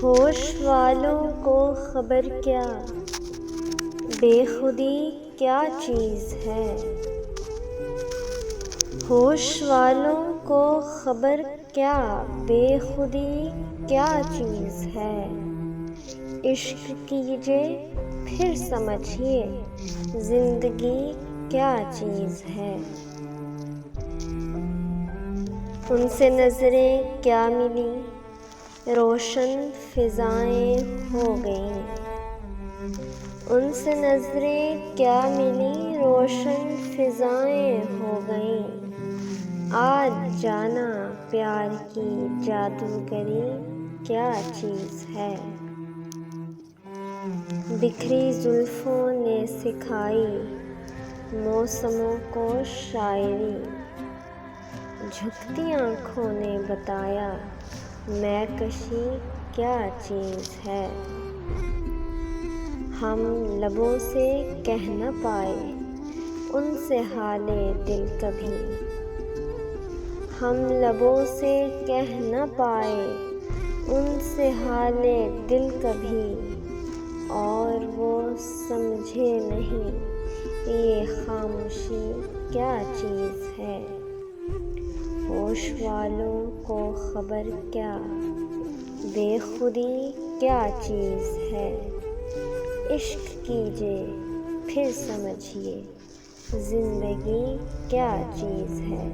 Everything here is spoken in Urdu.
ہوش والوں کو خبر کیا بے خودی کیا چیز ہے۔ ہوش والوں کو خبر کیا بے خودی کیا چیز ہے۔ عشق کیجے پھر سمجھیے زندگی کیا چیز ہے۔ ان سے نظریں کیا ملی روشن فضائیں ہو گئیں۔ ان سے نظریں کیا ملی روشن فضائیں ہو گئیں۔ آج جانا پیار کی جادوگری کیا چیز ہے۔ بکھری زلفوں نے سکھائی موسموں کو شاعری۔ جھکتی آنکھوں نے بتایا مے کشی کیا چیز ہے۔ ہم لبوں سے کہہ نہ پائے ان سے حال دل کبھی۔ ہم لبوں سے کہہ نہ پائے ان سے حال دل کبھی۔ اور وہ سمجھے نہیں یہ خاموشی کیا چیز ہے۔ ہوش والوں کو خبر کیا بے خودی کیا چیز ہے۔ عشق کیجے پھر سمجھیے زندگی کیا چیز ہے۔